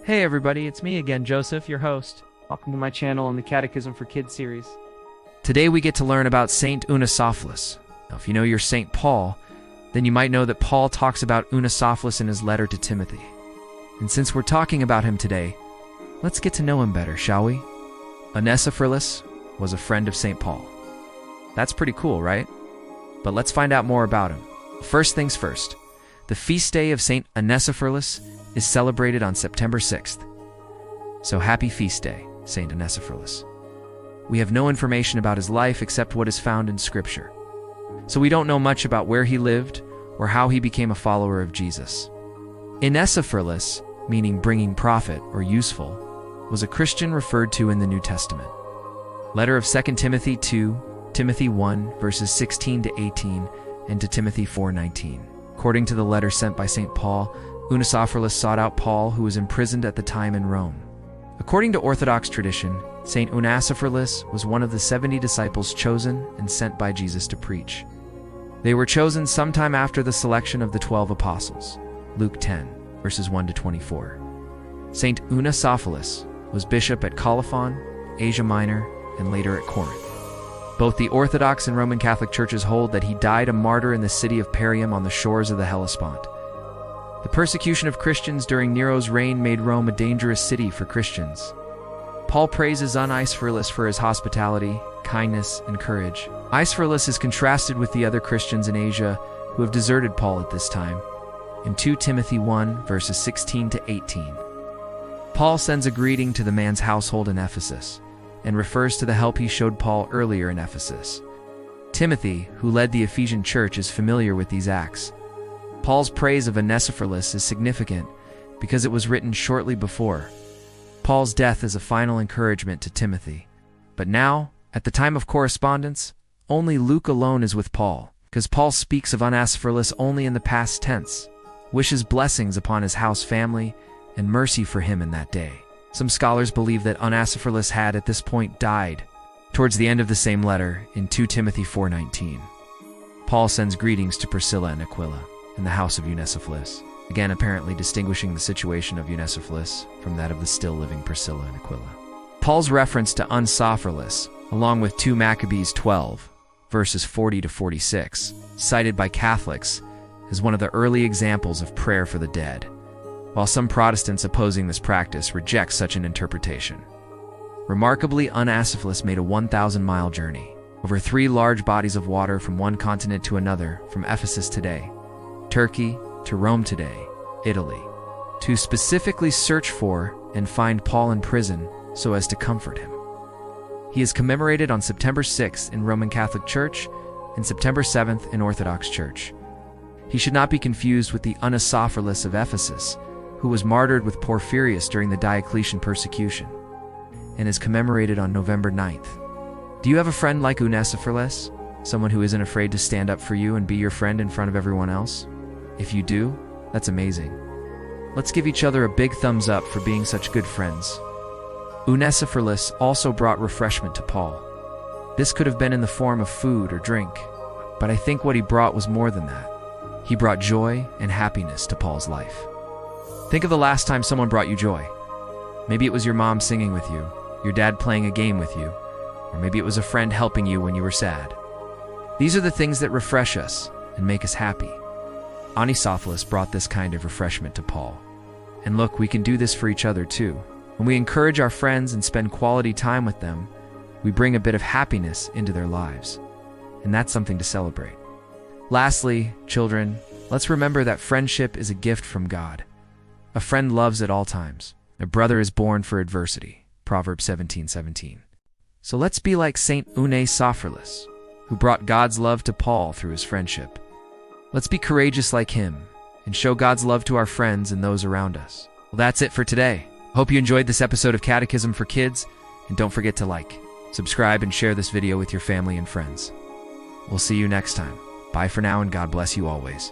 Hey everybody, it's me again, Joseph, your host. Welcome to my channel on the Catechism for Kids series. Today we get to learn about Saint Onesiphorus. Now, if you know your Saint Paul, then you might know that Paul talks about Onesiphorus in his letter to Timothy. And since we're talking about him today, let's get to know him better, shall we? Onesiphorus was a friend of Saint Paul. That's pretty cool, right? But let's find out more about him. First things first, the feast day of Saint Onesiphorus is celebrated on September 6th. So happy feast day, Saint Onesiphorus. We have no information about his life except what is found in Scripture. So we don't know much about where he lived or how he became a follower of Jesus. Onesiphorus, meaning bringing profit or useful, was a Christian referred to in the New Testament. Letter of 2 Timothy 2, Timothy 1, verses 16 to 18, and to Timothy 4:19. According to the letter sent by St. Paul, Onesiphorus sought out Paul, who was imprisoned at the time in Rome. According to Orthodox tradition, St. Onesiphorus was one of the 70 disciples chosen and sent by Jesus to preach. They were chosen sometime after the selection of the 12 apostles, Luke 10, verses 1 to 24. St. Onesiphorus was bishop at Colophon, Asia Minor, and later at Corinth. Both the Orthodox and Roman Catholic churches hold that he died a martyr in the city of Perium on the shores of the Hellespont. The persecution of Christians during Nero's reign made Rome a dangerous city for Christians. Paul praises Onesiphorus for his hospitality, kindness, and courage. Onesiphorus is contrasted with the other Christians in Asia who have deserted Paul at this time. In 2 Timothy 1, verses 16 to 18, Paul sends a greeting to the man's household in Ephesus and refers to the help he showed Paul earlier in Ephesus. Timothy, who led the Ephesian church, is familiar with these acts. Paul's praise of Onesiphorus is significant because it was written shortly before Paul's death as a final encouragement to Timothy. But now, at the time of correspondence, only Luke alone is with Paul, because Paul speaks of Onesiphorus only in the past tense, wishes blessings upon his house family, and mercy for him in that day. Some scholars believe that Onesiphorus had at this point died. Towards the end of the same letter, in 2 Timothy 4:19, Paul sends greetings to Priscilla and Aquila in the house of Onesiphorus, again apparently distinguishing the situation of Onesiphorus from that of the still-living Priscilla and Aquila. Paul's reference to Onesiphorus, along with 2 Maccabees 12, verses 40 to 46, cited by Catholics, is one of the early examples of prayer for the dead, while some Protestants opposing this practice reject such an interpretation. Remarkably, Onesiphorus made a 1,000-mile journey over 3 large bodies of water from one continent to another, from Ephesus today, Turkey, to Rome today, Italy, to specifically search for and find Paul in prison so as to comfort him. He is commemorated on September 6th in Roman Catholic Church and September 7th in Orthodox Church. He should not be confused with the Onesiphorus of Ephesus, who was martyred with Porphyrius during the Diocletian persecution, and is commemorated on November 9th. Do you have a friend like Onesiphorus? Someone who isn't afraid to stand up for you and be your friend in front of everyone else? If you do, that's amazing. Let's give each other a big thumbs up for being such good friends. Onesiphorus also brought refreshment to Paul. This could have been in the form of food or drink, but I think what he brought was more than that. He brought joy and happiness to Paul's life. Think of the last time someone brought you joy. Maybe it was your mom singing with you, your dad playing a game with you, or maybe it was a friend helping you when you were sad. These are the things that refresh us and make us happy. Onesiphorus brought this kind of refreshment to Paul. And look, we can do this for each other too. When we encourage our friends and spend quality time with them, we bring a bit of happiness into their lives. And that's something to celebrate. Lastly, children, let's remember that friendship is a gift from God. A friend loves at all times. A brother is born for adversity. Proverbs 17:17. So let's be like Saint Onesiphorus, who brought God's love to Paul through his friendship. Let's be courageous like him and show God's love to our friends and those around us. Well, that's it for today. Hope you enjoyed this episode of Catechism for Kids, and don't forget to like, subscribe, and share this video with your family and friends. We'll see you next time. Bye for now, and God bless you always.